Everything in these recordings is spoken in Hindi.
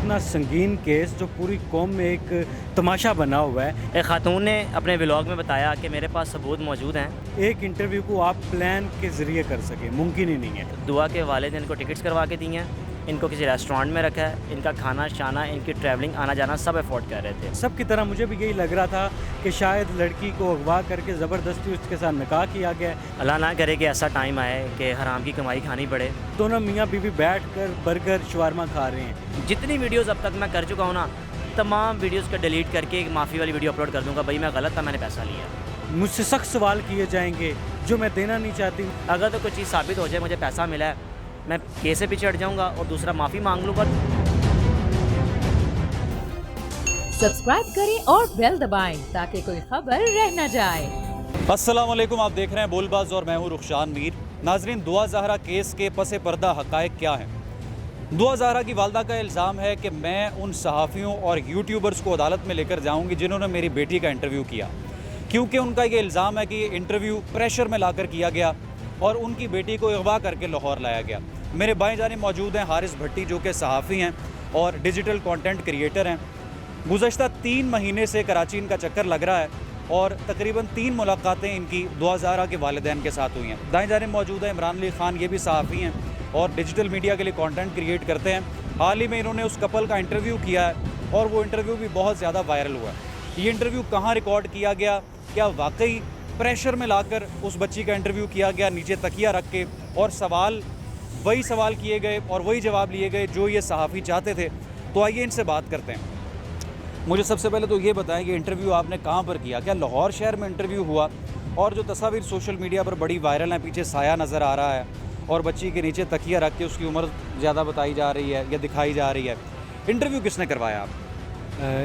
इतना संगीन केस जो पूरी कौम में एक तमाशा बना हुआ है। एक खातून ने अपने व्लॉग में बताया कि मेरे पास सबूत मौजूद हैं। एक इंटरव्यू को आप प्लान के ज़रिए कर सकें, मुमकिन ही नहीं है। दुआ के वालिद इनको टिकट्स करवा के दी हैं, इनको किसी रेस्टोरेंट में रखा है, इनका खाना शाना, इनकी ट्रैवलिंग आना जाना सब अफोर्ड कर रहे थे। सब की तरह मुझे भी यही लग रहा था कि शायद लड़की को अगवा करके ज़बरदस्ती उसके साथ निकाह किया गया है। अल्लाह ना करे कि ऐसा टाइम आए कि हराम की कमाई खानी पड़े। दोनों मियाँ बीवी बैठ कर बर्गर शवारमा खा रहे हैं। जितनी वीडियोज़ अब तक मैं कर चुका हूँ ना, तमाम वीडियोज़ को डिलीट करके एक माफ़ी वाली वीडियो अपलोड कर दूँगा। भाई मैं गलत था, मैंने पैसा लिया। मुझसे सख्त सवाल किए जाएंगे जो मैं देना नहीं चाहती। अगर तो कोई चीज़ साबित हो जाए मुझे पैसा मिला है, मैं केस से पीछे हट जाऊँगा और दूसरा माफ़ी मांग लूँगा। सब्सक्राइब करें और बेल दबाएं ताकि कोई खबर रह न जाए। अस्सलाम वालेकुम, आप देख रहे हैं बोलबाज और मैं हूं रुखशान मीर। नाजरीन, दुआ ज़हरा केस के पसे पर्दा हक़ाइक़ क्या हैं? दुआ ज़हरा की वालदा का इल्ज़ाम है कि मैं उन सहाफ़ियों और यूट्यूबर्स को अदालत में लेकर जाऊंगी जिन्होंने मेरी बेटी का इंटरव्यू किया, क्योंकि उनका ये इल्ज़ाम है कि ये इंटरव्यू प्रेशर में लाकर किया गया और उनकी बेटी को अगवा करके लाहौर लाया गया। मेरे बाएं जाने मौजूद हैं हारिस भट्टी, जो कि सहाफ़ी हैं और डिजिटल कंटेंट क्रिएटर हैं। गुज़श्ता 3 महीने से कराची इनका चक्कर लग रहा है और तकरीबन 3 मुलाकातें इनकी दुआ ज़हरा के वालिदैन के साथ हुई हैं। दाएं जाने मौजूद है इमरान अली ख़ान, ये भी सहाफ़ी हैं और डिजिटल मीडिया के लिए कंटेंट क्रिएट करते हैं। हाल ही में इन्होंने उस कपल का इंटरव्यू किया है और वो इंटरव्यू भी बहुत ज़्यादा वायरल हुआ है। ये इंटरव्यू कहाँ रिकॉर्ड किया गया, क्या वाकई प्रेशर में लाकर उस बच्ची का इंटरव्यू किया गया नीचे तकिया रख के, और वही सवाल किए गए और वही जवाब लिए गए जो ये सहाफ़ी चाहते थे? तो आइए इनसे बात करते हैं। मुझे सबसे पहले तो ये बताएं कि इंटरव्यू आपने कहाँ पर किया? क्या लाहौर शहर में इंटरव्यू हुआ? और जो तस्वीर सोशल मीडिया पर बड़ी वायरल हैं, पीछे साया नज़र आ रहा है और बच्ची के नीचे तकिया रख के उसकी उम्र ज़्यादा बताई जा रही है या दिखाई जा रही है, इंटरव्यू किसने करवाया आप?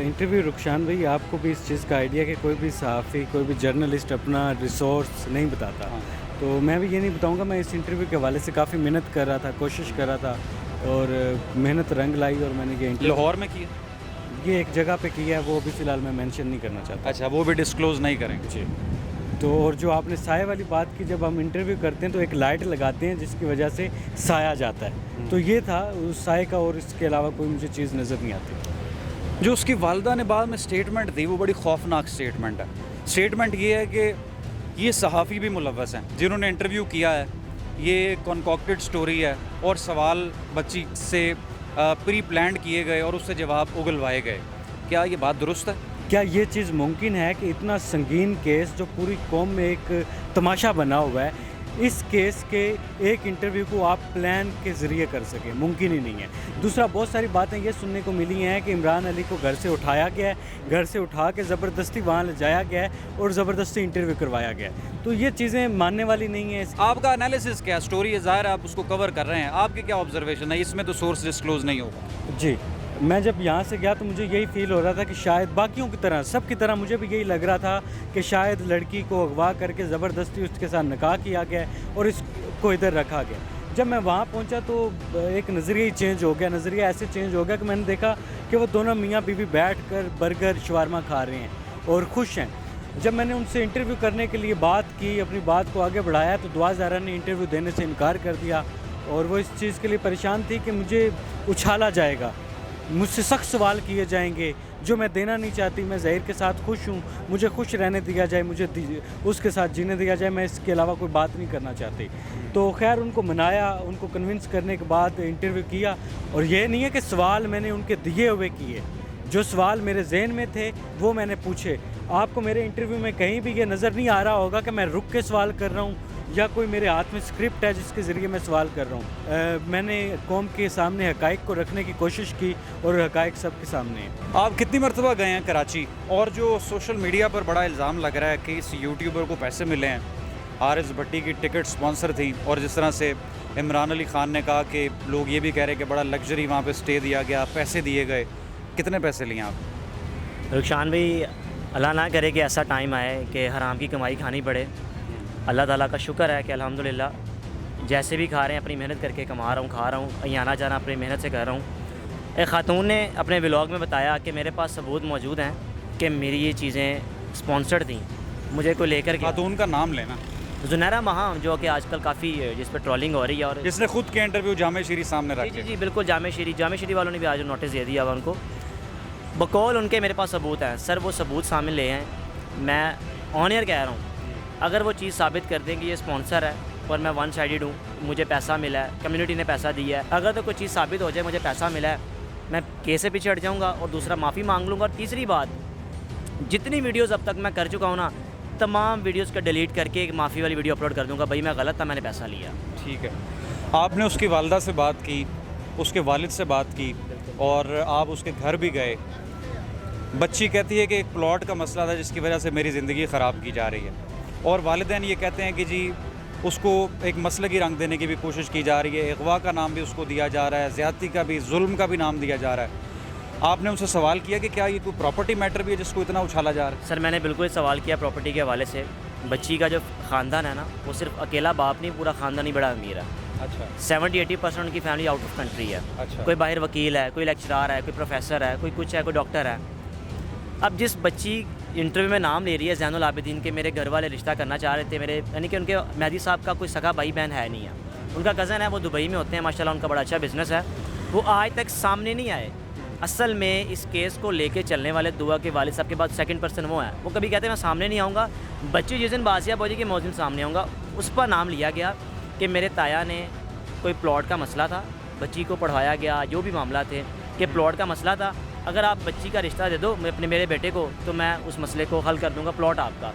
इंटरव्यू रुखशान भाई, आपको भी इस चीज़ का आइडिया कि कोई भी सहाफ़ी, कोई भी जर्नलिस्ट अपना रिसोर्स नहीं बताता। हाँ। तो मैं भी ये नहीं बताऊंगा। मैं इस इंटरव्यू के हवाले से काफ़ी मेहनत कर रहा था, कोशिश कर रहा था और मेहनत रंग लाई और मैंने ये इंटरव्यू लाहौर में किया? ये एक जगह पे किया है, वो अभी फ़िलहाल मैं मेंशन नहीं करना चाहता। अच्छा, वो भी डिस्क्लोज़ नहीं करेंगे जी। तो और जो आपने साए वाली बात की, जब हम इंटरव्यू करते हैं तो एक लाइट लगाते हैं जिसकी वजह से साया जाता है, तो ये था उस साए का, और इसके अलावा कोई मुझे चीज़ नज़र नहीं आती। जो उसकी वालदा ने बाद में स्टेटमेंट दी वो बड़ी खौफनाक स्टेटमेंट है। स्टेटमेंट ये है कि ये सहाफ़ी भी मुलव्वस हैं जिन्होंने इंटरव्यू किया है, ये कॉन्कॉक्टेड स्टोरी है और सवाल बच्ची से प्री प्लान्ड किए गए और उससे जवाब उगलवाए गए। क्या ये बात दुरुस्त है? क्या ये चीज़ मुमकिन है कि इतना संगीन केस जो पूरी कौम में एक तमाशा बना हुआ है, इस केस के एक इंटरव्यू को आप प्लान के ज़रिए कर सकें? मुमकिन ही नहीं है। दूसरा, बहुत सारी बातें ये सुनने को मिली हैं कि इमरान अली को घर से उठाया गया है, घर से उठा के ज़बरदस्ती वहाँ ले जाया गया है और ज़बरदस्ती इंटरव्यू करवाया गया है। तो ये चीज़ें मानने वाली नहीं है। आपका एनालिसिस क्या? स्टोरी ज़ाहिर है आप उसको कवर कर रहे हैं, आपकी क्या ऑब्जर्वेशन है? इसमें तो सोर्स डिस्क्लोज नहीं होगा। जी, मैं जब यहाँ से गया तो मुझे यही फ़ील हो रहा था कि शायद बाकियों की तरह, सब की तरह मुझे भी यही लग रहा था कि शायद लड़की को अगवा करके ज़बरदस्ती उसके साथ निकाह किया गया और इसको इधर रखा गया। जब मैं वहाँ पहुँचा तो एक नज़रिया ही चेंज हो गया। नज़रिया ऐसे चेंज हो गया कि मैंने देखा कि वो दोनों मियाँ बीवी बैठ कर बर्गर शवारमा खा रहे हैं और खुश हैं। जब मैंने उनसे इंटरव्यू करने के लिए बात की, अपनी बात को आगे बढ़ाया, तो दुआ ज़हरा ने इंटरव्यू देने से इनकार कर दिया और वो इस चीज़ के लिए परेशान थी कि मुझे उछाला जाएगा, मुझसे सख्त सवाल किए जाएंगे जो मैं देना नहीं चाहती। मैं ज़हीर के साथ खुश हूँ, मुझे खुश रहने दिया जाए, मुझे उसके साथ जीने दिया जाए, मैं इसके अलावा कोई बात नहीं करना चाहती। तो खैर उनको मनाया, उनको कन्विंस करने के बाद इंटरव्यू किया। और ये नहीं है कि सवाल मैंने उनके दिए हुए किए, जो सवाल मेरे जहन में थे वो मैंने पूछे। आपको मेरे इंटरव्यू में कहीं भी ये नज़र नहीं आ रहा होगा कि मैं रुक के सवाल कर रहा हूँ या कोई मेरे हाथ में स्क्रिप्ट है जिसके ज़रिए मैं सवाल कर रहा हूँ। मैंने कौम के सामने हक़ाइक़ को रखने की कोशिश की और हक़ाइक़ सबके सामने हैं। आप कितनी मरतबा गए हैं कराची? और जो सोशल मीडिया पर बड़ा इल्ज़ाम लग रहा है कि इस यूट्यूबर को पैसे मिले हैं, हारिस भट्टी की टिकट स्पॉन्सर थी, और जिस तरह से इमरान अली ख़ान ने कहा कि लोग ये भी कह रहे हैं कि बड़ा लग्जरी वहाँ पे स्टे दिया गया, पैसे दिए गए, कितने पैसे लिए आप? रुखशान भाई, अल्लाह ना करे कि ऐसा टाइम आए कि हराम की कमाई खानी पड़े। अल्लाह ताला का शुक्र है कि अल्हम्दुलिल्लाह जैसे भी खा रहे हैं अपनी मेहनत करके कमा रहा हूँ, खा रहा हूँ, यहाँ आना जाना अपनी मेहनत से कर रहा हूँ। एक खातून ने अपने व्लॉग में बताया कि मेरे पास सबूत मौजूद हैं कि मेरी ये चीज़ें स्पॉन्सर्ड थी, मुझे कोई लेकर गया। खातून का नाम लेना। जुनैरा महाम जो कि आजकल काफ़ी जिस पर ट्रोलिंग हो रही है, और जिसने खुद के इंटरव्यू जामे शीरी सामने जी रखे। जी जी बिल्कुल, जामे शीरी वालों ने भी आज नोटिस दे दिया हुआ उनको। बकौल उनके मेरे पास सबूत हैं सर, वो सबूत सामने ले हैं। मैं ऑन एयर कह रहा हूँ, अगर वो चीज़ साबित कर दें कि ये स्पॉन्सर है और मैं वन साइडेड हूँ, मुझे पैसा मिला है, कम्युनिटी ने पैसा दिया है, अगर तो कोई चीज़ साबित हो जाए मुझे पैसा मिला है, मैं केस से पीछे हट जाऊँगा और दूसरा माफ़ी मांग लूँगा। और तीसरी बात, जितनी वीडियोज़ अब तक मैं कर चुका हूँ ना, तमाम वीडियोज़ का डिलीट करके एक माफ़ी वाली वीडियो अपलोड कर दूँगा, भाई मैं गलत था, मैंने पैसा लिया। ठीक है, आपने उसकी वालदा से बात की, उसके वालिद से बात की और आप उसके घर भी गए। बच्ची कहती है कि एक प्लॉट का मसला था जिसकी वजह से मेरी ज़िंदगी ख़राब की जा रही है, और वालिदैन ये कहते हैं कि जी उसको एक मसले की रंग देने की भी कोशिश की जा रही है, अगवा का नाम भी उसको दिया जा रहा है, ज़्यादती का भी, जुल्म का भी नाम दिया जा रहा है। आपने उनसे सवाल किया कि क्या ये कोई प्रॉपर्टी मैटर भी है जिसको इतना उछाला जा रहा है? सर मैंने बिल्कुल सवाल किया प्रॉपर्टी के हवाले से। बच्ची का जो ख़ानदान है ना, वो सिर्फ अकेला बाप नहीं, पूरा ख़ानदान ही बड़ा अमीर है। अच्छा 70-80% उनकी फैमिली आउट ऑफ कंट्री है। अच्छा। कोई बाहर वकील है, कोई लेक्चरार है, कोई प्रोफेसर है, कोई कुछ है, कोई डॉक्टर है। अब जिस बच्ची इंटरव्यू में नाम ले रही है ज़ैनुल आबिदीन के, मेरे घर वाले रिश्ता करना चाह रहे थे, मेरे यानी कि उनके मेहदी साहब का कोई सगा भाई बहन है नहीं है, उनका कज़न है, वो दुबई में होते हैं, माशाल्लाह उनका बड़ा अच्छा बिज़नेस है, वो आज तक सामने नहीं आए। असल में इस केस को लेके चलने वाले दुआ के वालिद साहब के बाद सेकंड पर्सन वो है, वो कभी कहते हैं मैं सामने नहीं आऊँगा। बच्ची जिस दिन बाजिया बोझी के मौजूद सामने आऊँगा, उस पर नाम लिया गया कि मेरे ताया ने कोई प्लॉट का मसला था, बच्ची को पढ़ाया गया, जो भी मामला थे कि प्लॉट का मसला था, अगर आप बच्ची का रिश्ता दे दो मैं मेरे बेटे को, तो मैं उस मसले को हल कर दूँगा, प्लॉट आपका।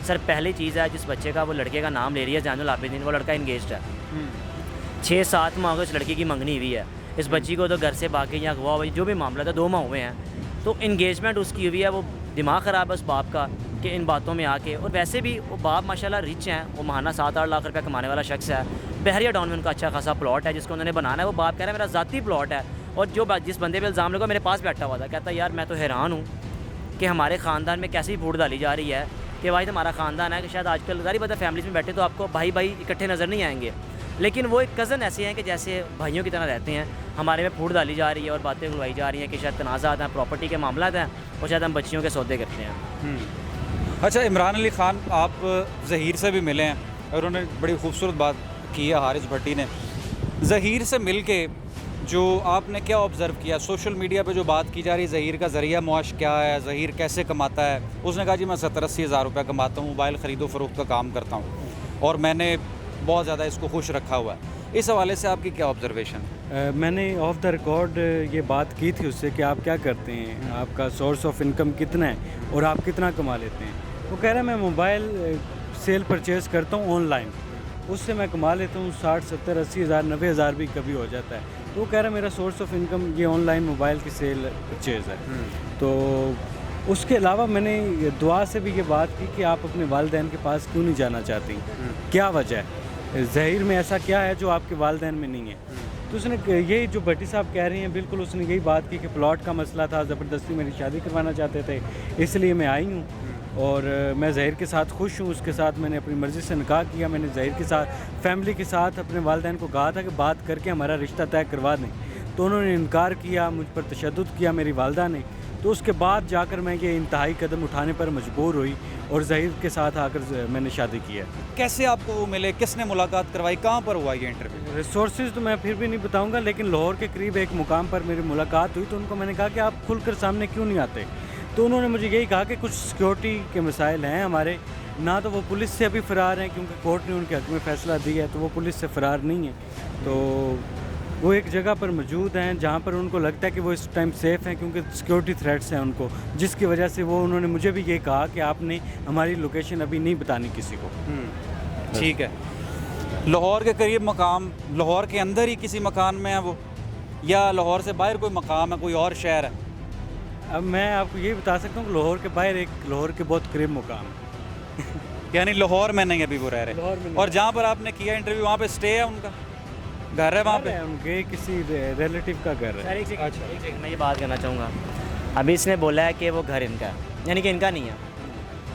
सर पहली चीज़ है, जिस बच्चे का वो लड़के का नाम ले रही है ज़ैनुल आबिदीन, वो लड़का इंगेज्ड है, 6-7 माह उस लड़की की मंगनी हुई है। इस बच्ची को तो घर से भागे या अगवा हुई, जो भी मामला था, 2 माह हुए हैं, तो इंगेजमेंट उसकी हुई है। वो दिमाग ख़राब है उस बाप का कि इन बातों में आके, और वैसे भी वो बाप माशाल्लाह रिच हैं, वो माहाना 7-8 लाख रुपया कमाने वाला शख्स है। बहरिया टाउन में उनका अच्छा खासा प्लॉट है जिसको उन्होंने बनाना है। वो बाप कह रहा है मेरा ज़ाती प्लॉट है, और जो जिस बंदे पे इल्ज़ाम लगा मेरे पास बैठा हुआ था, कहता यार मैं तो हैरान हूँ कि हमारे ख़ानदान में कैसी फूट डाली जा रही है कि भाई हमारा ख़ानदान है कि शायद आजकल जारी पता फैमिलीज़ में बैठे तो आपको भाई भाई इकट्ठे नज़र नहीं आएंगे, लेकिन वो एक कज़न ऐसे हैं कि जैसे भाइयों की तरह रहते हैं। हमारे में फूट डाली जा रही है और बातें बुलवाई जा रही हैं कि शायद तनाज़ात हैं, प्रॉपर्टी के मामला हैं, और शायद हम बच्चियों के सौदे करते हैं। अच्छा, इमरान अली ख़ान आप ज़हीर से भी मिले हैं और उन्होंने बड़ी खूबसूरत बात की है हारिस भट्टी ने। ज़हीर से मिल के जो आपने क्या ऑब्ज़र्व किया? सोशल मीडिया पे जो बात की जा रही है ज़हीर का ज़रिया मुआश क्या है, ज़हीर कैसे कमाता है, उसने कहा जी मैं 70-80 हज़ार रुपये कमाता हूँ, मोबाइल ख़रीदो फ़रोख्त का काम करता हूँ और मैंने बहुत ज़्यादा इसको खुश रखा हुआ है। इस हवाले से आपकी क्या ऑब्ज़र्वेशन है? मैंने ऑफ द रिकॉर्ड ये बात की थी उससे कि आप क्या करते हैं, आपका सोर्स ऑफ इनकम कितना है और आप कितना कमा लेते हैं। वो कह रहा है मैं मोबाइल सेल परचेज़ करता हूँ ऑनलाइन, उससे मैं कमा लेता हूँ 60-70-80 हज़ार 90 हज़ार भी कभी हो जाता है। तो वो कह रहा है मेरा सोर्स ऑफ इनकम ये ऑनलाइन मोबाइल की सेल परचेज़ है। तो उसके अलावा मैंने दुआ से भी ये बात की कि आप अपने वालिदैन के पास क्यों नहीं जाना चाहती, क्या वजह है, ज़हीर में ऐसा क्या है जो आपके वालिदैन में नहीं है। तो उसने यही जो भट्टी साहब कह रही हैं बिल्कुल उसने यही बात की कि प्लॉट का मसला था, ज़बरदस्ती मेरी शादी करवाना चाहते थे, इसलिए मैं आई हूँ और मैं ज़हीर के साथ खुश हूँ। उसके साथ मैंने अपनी मर्ज़ी से निकाह किया। मैंने ज़हीर के साथ फैमिली के साथ अपने वालिदैन को कहा था कि बात करके हमारा रिश्ता तय करवा दें, तो उन्होंने इनकार किया, मुझ पर तशद्दुद किया मेरी वालदा ने। तो उसके बाद जाकर मैं ये इंतहाई कदम उठाने पर मजबूर हुई और ज़हीर के साथ आकर मैंने शादी किया। कैसे आपको वो मिले, किसने मुलाकात करवाई, कहाँ पर हुआ ये इंटरव्यू? रिसोर्सेज तो मैं फिर भी नहीं बताऊंगा, लेकिन लाहौर के करीब एक मुकाम पर मेरी मुलाकात हुई। तो उनको मैंने कहा कि आप खुलकर सामने क्यों नहीं आते। तो उन्होंने मुझे यही कहा कि कुछ सिक्योरिटी के मसाइल हैं हमारे, ना तो वो पुलिस से अभी फ़रार हैं क्योंकि कोर्ट ने उनके हक़ में फ़ैसला दिया है, तो वो पुलिस से फ़रार नहीं है। तो वो एक जगह पर मौजूद हैं जहाँ पर उनको लगता है कि वो इस टाइम सेफ़ हैं क्योंकि सिक्योरिटी थ्रेट्स हैं उनको, जिसकी वजह से वो उन्होंने मुझे भी ये कहा कि आपने हमारी लोकेशन अभी नहीं बतानी किसी को। ठीक है। लाहौर के करीब मकाम, लाहौर के अंदर ही किसी मकान में है वो, या लाहौर से बाहर कोई मकाम है, कोई और शहर है? अब मैं आपको यही बता सकता हूँ कि लाहौर के बाहर एक लाहौर के बहुत करीब मुकाम है। यानी लाहौर में नहीं अभी वो रह लाहौर में रहे। नहीं। और जहाँ पर आपने किया इंटरव्यू वहाँ पे स्टे है उनका, घर है वहाँ पे? उनके किसी रिलेटिव का घर है। एक सेकंड मैं ये बात करना चाहूँगा। अभी इसने बोला है कि वो घर इनका है, यानी कि इनका नहीं है।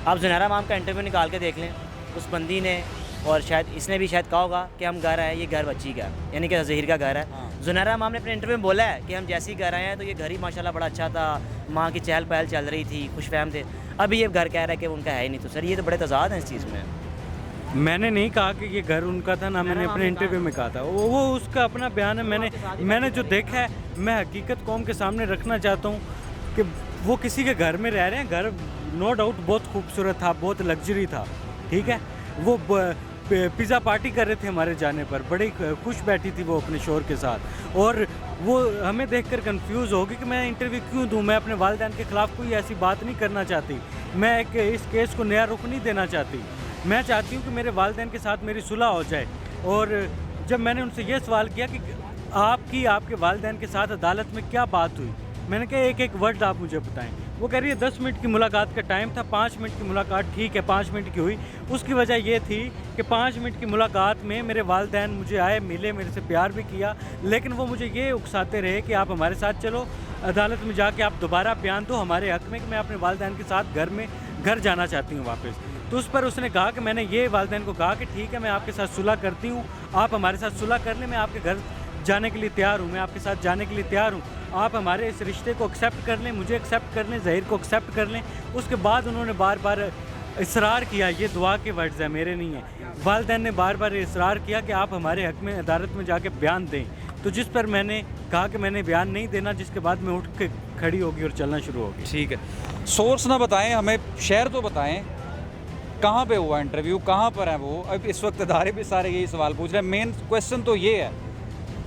आप जुनैरा माम का इंटरव्यू निकाल के देख लें, उस बंदी ने और शायद इसने भी शायद कहा होगा कि हम घर आए, ये घर बच्ची का है, यानी कि ज़हीर का घर है। जुनैरा माम ने अपने इंटरव्यू में बोला है कि हम जैसे ही घर आए हैं तो ये घर ही माशाल्लाह बड़ा अच्छा था, माँ की चहल पहल चल रही थी, खुशफहम थे। अभी ये घर कह रहा है कि उनका है ही नहीं। तो सर ये तो बड़े तजाद हैं इस चीज़ में। मैंने नहीं कहा कि ये घर उनका था, ना मैंने अपने इंटरव्यू में कहा था। वो उसका अपना बयान है। मैंने जो देखा है, मैं हकीकत कौम के सामने रखना चाहता हूँ कि वो किसी के घर में रह रहे हैं। घर नो डाउट बहुत खूबसूरत था, बहुत लग्जरी था, ठीक है। वो पिज़्ज़ा पार्टी कर रहे थे हमारे जाने पर, बड़ी खुश बैठी थी वो अपने शोहर के साथ, और वो हमें देखकर कंफ्यूज होगी कि मैं इंटरव्यू क्यों दूं। मैं अपने वालिदैन के ख़िलाफ़ कोई ऐसी बात नहीं करना चाहती। मैं इस केस को नया रुख नहीं देना चाहती। मैं चाहती हूँ कि मेरे वालिदैन के साथ मेरी सुलह हो जाए। और जब मैंने उनसे ये सवाल किया कि आपके वालिदैन के साथ अदालत में क्या बात हुई, मैंने कहा एक एक वर्ड आप मुझे बताएं। वो कह रही है 10 मिनट की मुलाकात का टाइम था, 5 मिनट की मुलाकात ठीक है 5 मिनट की हुई। उसकी वजह ये थी कि 5 मिनट की मुलाकात में मेरे वालिदैन मुझे आए, मिले, मेरे से प्यार भी किया, लेकिन वो मुझे ये उकसाते रहे कि आप हमारे साथ चलो, अदालत में जाके आप दोबारा बयान दो हमारे हक़ में कि मैं अपने वालिदैन के साथ घर जाना चाहती हूँ वापस। तो उस पर उसने कहा कि मैंने ये वालिदैन को कहा कि ठीक है, मैं आपके साथ सुलह करती हूँ, आप हमारे साथ सुलह कर लें, मैं आपके घर जाने के लिए तैयार हूँ, मैं आपके साथ जाने के लिए तैयार हूँ, आप हमारे इस रिश्ते को एक्सेप्ट कर लें, मुझे एक्सेप्ट कर लें, ज़हीर को एक्सेप्ट कर लें। उसके बाद उन्होंने बार बार इसरार किया, ये दुआ के वर्ड्स हैं, मेरे नहीं हैं। वालिदैन ने बार बार इसरार किया कि आप हमारे हक़ में अदालत में जाके बयान दें। तो जिस पर मैंने कहा कि मैंने बयान नहीं देना, जिसके बाद मैं उठ के खड़ी होगी और चलना शुरू होगी। ठीक है, सोर्स ना बताएं हमें, शहर तो बताएं, कहाँ पे हुआ इंटरव्यू, कहाँ पर है वो। अब इस वक्त अदारे भी सारे यही सवाल पूछ रहे हैं। मेन क्वेश्चन तो ये है,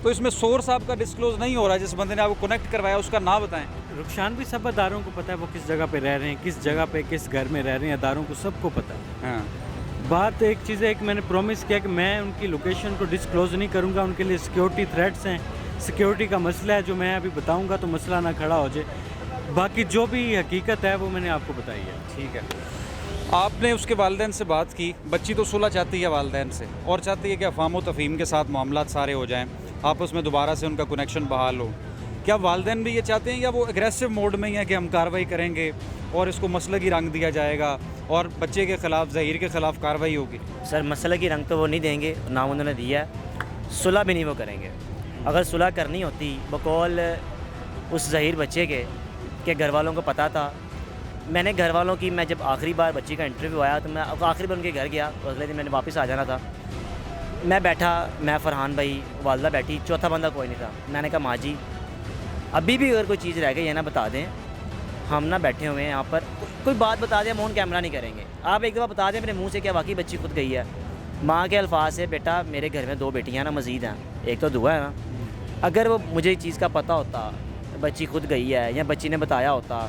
तो इसमें सोर्स आपका डिस्क्लोज नहीं हो रहा है। जिस बंदे ने आपको कनेक्ट करवाया उसका ना बताएं। रुखसान भी सब अदारों को पता है वो किस जगह पे रह रहे हैं, किस जगह पे किस घर में रह रहे हैं, अदारों को सबको पता है। हाँ, बात एक चीज़ है कि मैंने प्रॉमिस किया कि मैं उनकी लोकेशन को डिस्क्लोज नहीं करूंगा। उनके लिए सिक्योरिटी थ्रेट्स हैं, सिक्योरिटी का मसला है, जो मैं अभी बताऊंगा तो मसला ना खड़ा हो जाए। बाकी जो भी हकीकत है वो मैंने आपको बताई है। ठीक है, आपने उसके वालिदैन से बात की। बच्ची तो सुलह चाहती है वालिदैन से, और चाहती है कि अफ़ाम व तफ़हीम के साथ मामलात सारे हो जाएं, आपस में दोबारा से उनका कनेक्शन बहाल हो। क्या वालिदैन भी ये चाहते हैं, या वो एग्रेसिव मोड में ही है कि हम कार्रवाई करेंगे और इसको मसलकी रंग दिया जाएगा और बच्चे के ख़िलाफ़, ज़हीर के ख़िलाफ़ कार्रवाई होगी? सर मसलकी रंग तो वो नहीं देंगे, ना उन्होंने दिया है। सुलह भी नहीं वो करेंगे। अगर सुलह करनी होती बकौल उस ज़हीर बच्चे के घर वालों को पता था। मैंने घर वालों की, मैं जब आखिरी बार बच्ची का इंटरव्यू आया तो मैं आखिरी बार उनके घर गया, अगले दिन मैंने वापस आ जाना था। मैं बैठा, मैं फ़रहान भाई, वालदा बैठी, चौथा बंदा कोई नहीं था। मैंने कहा माँ जी अभी भी अगर कोई चीज़ रह गई है ना बता दें, हम ना बैठे हुए हैं यहाँ पर, कोई बात बता दें, हम ऑन कैमरा नहीं करेंगे। आप एक दफ़ा बता दें मेरे मुंह से क्या वाकई बच्ची खुद गई है। माँ के अल्फाज से, बेटा मेरे घर में 2 बेटियाँ ना मज़ीद हैं, एक तो दुआ है ना। अगर वो मुझे चीज़ का पता होता, बच्ची खुद गई है या बच्ची ने बताया होता,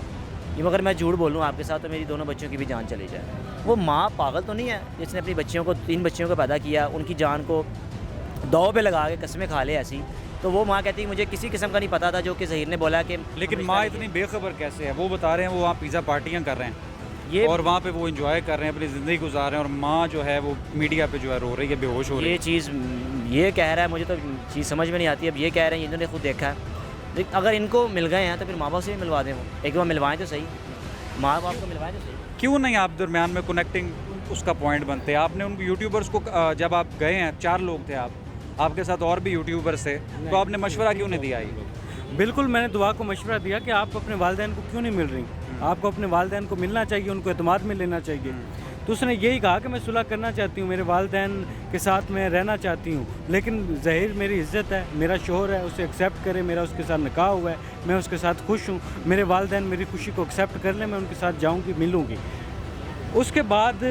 ये मगर मैं झूठ बोलूँ आपके साथ तो मेरी दोनों बच्चियों की भी जान चली जाए। वो माँ पागल तो नहीं है जिसने अपनी बच्चियों को, 3 बच्चियों को पैदा किया, उनकी जान को दाव पे लगा के कस्में खा ले ऐसी। तो वो माँ कहती है मुझे किसी किस्म का नहीं पता था, जो कि ज़हीर ने बोला कि लेकिन माँ इतनी बेखबर कैसे है? वो बता रहे हैं वो वहाँ पिज़्ज़ा पार्टियाँ कर रहे हैं ये और वहाँ पे वो एंजॉय कर रहे हैं, अपनी ज़िंदगी गुजार रहे हैं, और माँ जो है वो मीडिया पे जो है रो रही है, बेहोश हो रही है। ये चीज़ ये कह रहा है, मुझे तो चीज़ समझ में नहीं आती। अब ये कह रहे हैं, इन्होंने खुद देखा है, लेकिन अगर इनको मिल गए हैं तो फिर माँ बाप से भी मिलवा दें। वो एक बार मिलवाएं तो सही, माँ बाप को मिलवाएं तो सही। क्यों नहीं आप दरमियान में कनेक्टिंग उसका पॉइंट बनते हैं? आपने उन यूट्यूबर्स को, जब आप गए हैं 4 लोग थे, आपके साथ और भी यूट्यूबर्स थे, तो आपने मशवरा क्यों नहीं दिया? बिल्कुल, मैंने दुआ को मशवरा दिया कि आप अपने वालिदैन को क्यों नहीं मिल रही, आपको अपने वालिदैन को मिलना चाहिए, उनको एतमाद में लेना चाहिए। तो उसने यही कहा कि मैं सुलह करना चाहती हूँ, मेरे वालिदैन के साथ मैं रहना चाहती हूँ, लेकिन ज़हीर मेरी इज़्ज़त है, मेरा शोहर है, उसे एक्सेप्ट करे, मेरा उसके साथ निकाह हुआ है, मैं उसके साथ खुश हूँ, मेरे वालिदैन मेरी खुशी को एक्सेप्ट कर लें, मैं उनके साथ जाऊँगी, मिलूँगी। उसके बाद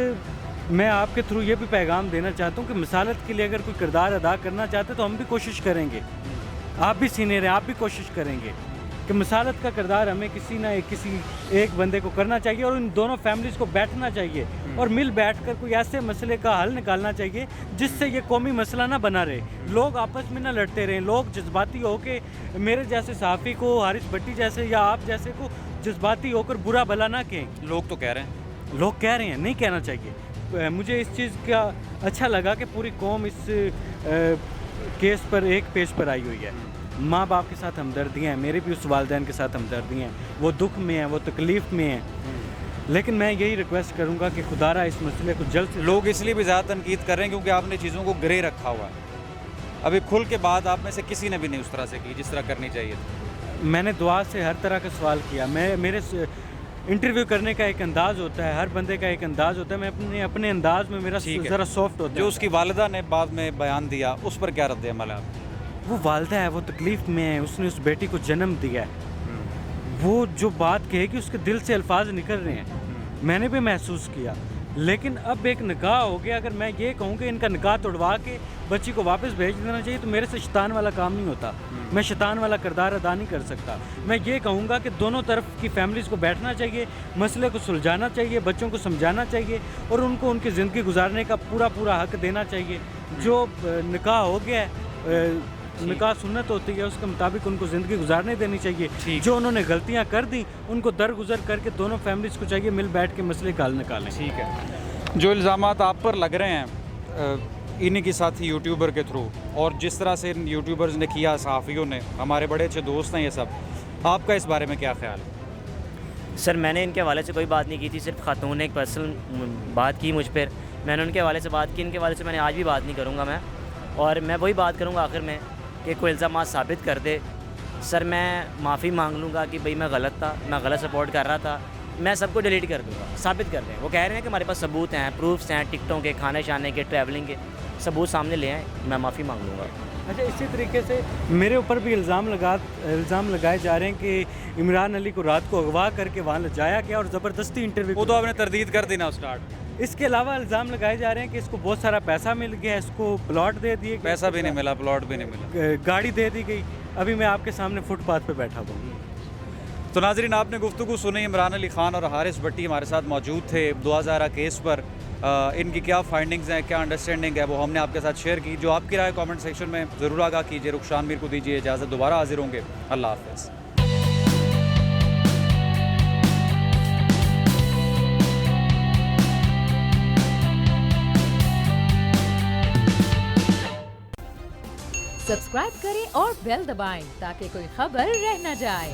मैं आपके थ्रू ये भी पैगाम देना चाहता हूँ कि मिसालत के लिए अगर कोई किरदार अदा करना चाहते तो हम भी कोशिश करेंगे, आप भी सीनियर हैं, आप भी कोशिश करेंगे कि मिसालत का किरदार हमें किसी एक बंदे को करना चाहिए, और इन दोनों फैमिलीज़ को बैठना चाहिए और मिल बैठकर कोई ऐसे मसले का हल निकालना चाहिए जिससे ये कौमी मसला ना बना रहे, लोग आपस में ना लड़ते रहें, लोग जज्बाती हो के मेरे जैसे सहाफ़ी को, हारिस भट्टी जैसे या आप जैसे को जज्बाती होकर बुरा भला ना कहें। लोग तो कह रहे हैं, लोग कह रहे हैं, नहीं कहना चाहिए। मुझे इस चीज़ का अच्छा लगा कि पूरी कौम इस केस पर एक पेज पर आई हुई है। माँ बाप के साथ हमदर्दियाँ हैं, मेरे भी उस वालिदैन के साथ हमदर्दियाँ हैं, वो दुख में हैं, वो तकलीफ़ में हैं, लेकिन मैं यही रिक्वेस्ट करूँगा कि खुदारा इस मसले को जल्द से लोग इसलिए भी ज़्यादा तनकीद कर रहे हैं क्योंकि आपने चीज़ों को ग्रे रखा हुआ है। अभी खुल के बाद आप में से किसी ने भी नहीं उस तरह से की जिस तरह करनी चाहिए थी। मैंने दुआ से हर तरह का सवाल किया। इंटरव्यू करने का एक अंदाज़ होता है, हर बंदे का एक अंदाज़ होता है। मैं अपने अपने अंदाज़ में मेरा ठीक है। ज़रा सॉफ्ट होता है। जो उसकी वालिदा ने बाद में बयान दिया उस पर क्या रद्द अमल है आपका? वो वालदा है, वो तकलीफ़ में है, उसने उस बेटी को जन्म दिया है। वो जो बात कहेगी उसके दिल से अल्फाज निकल रहे हैं, मैंने भी महसूस किया। लेकिन अब एक निकाह हो गया, अगर मैं ये कहूँ कि इनका निकाह तोड़वा के बच्ची को वापस भेज देना चाहिए तो मेरे से शैतान वाला काम नहीं होता। मैं शैतान वाला किरदार अदा नहीं कर सकता। मैं ये कहूँगा कि दोनों तरफ की फैमिलीज़ को बैठना चाहिए, मसले को सुलझाना चाहिए, बच्चों को समझाना चाहिए और उनको उनकी ज़िंदगी गुजारने का पूरा हक देना चाहिए। जो निकाह हो गया है, निकाह सुन्नत होती है, उसके मुताबिक उनको ज़िंदगी गुजारने देनी चाहिए। जो उन्होंने गलतियाँ कर दी उनको दरगुजर करके दोनों फैमिलीज़ को चाहिए मिल बैठ के मसले का हल निकालें। ठीक है। जो इल्ज़ामात आप पर लग रहे हैं इन्हीं के साथी यूट्यूबर के थ्रू, और जिस तरह से इन यूट्यूबर्स ने किया, सहाफ़ियों ने, हमारे बड़े अच्छे दोस्त हैं ये सब, आपका इस बारे में क्या ख्याल है? सर मैंने इनके हवाले से कोई बात नहीं की थी, सिर्फ खातून ने एक पर्सनल बात की मुझ पर, मैंने उनके हवाले से बात की, इनके हवाले से मैंने आज भी बात नहीं करूँगा मैं। और मैं वही बात करूँगा आखिर में कि कोई इल्ज़ाम साबित कर दे, सर मैं माफ़ी मांग लूँगा कि भाई मैं गलत था, मैं गलत सपोर्ट कर रहा था, मैं सबको डिलीट कर दूँगा, साबित कर दें। वो कह रहे हैं कि हमारे पास सबूत हैं, प्रूफ्स हैं, टिकटों के, खाने शाने के, ट्रैवलिंग के, सबूत सामने ले आएँ, मैं माफ़ी मांग लूँगा। अच्छा, इसी तरीके से मेरे ऊपर भी इल्ज़ाम लगाए जा रहे हैं कि इमरान अली को रात को अगवा करके वहाँ ले जाया गया और ज़बरदस्ती इंटरव्यू। वो तो आपने तरदीद कर दी ना स्टार्ट। इसके अलावा इल्ज़ाम लगाए जा रहे हैं कि इसको बहुत सारा पैसा मिल गया, इसको प्लॉट दे दिए गए, पैसा भी नहीं मिला, प्लॉट भी नहीं मिला, गाड़ी दे दी गई। अभी मैं आपके सामने फुटपाथ पे बैठा हूँ। तो नाज़रीन आपने गुफ्तगू सुनी, इमरान अली ख़ान और हारिस भट्टी हमारे साथ मौजूद थे। दुआ ज़हरा केस पर इनकी क्या फाइंडिंग्स हैं, क्या अंडरस्टैंडिंग है, वो हमने आपके साथ शेयर की। जो आपकी राय कमेंट सेक्शन में ज़रूर आगाह कीजिए। रुखशान मीर को दीजिए इजाज़त, दोबारा हाजिर होंगे। अल्लाह हाफ़िज़। सब्सक्राइब करें और बेल दबाएं ताकि कोई खबर रह न जाए।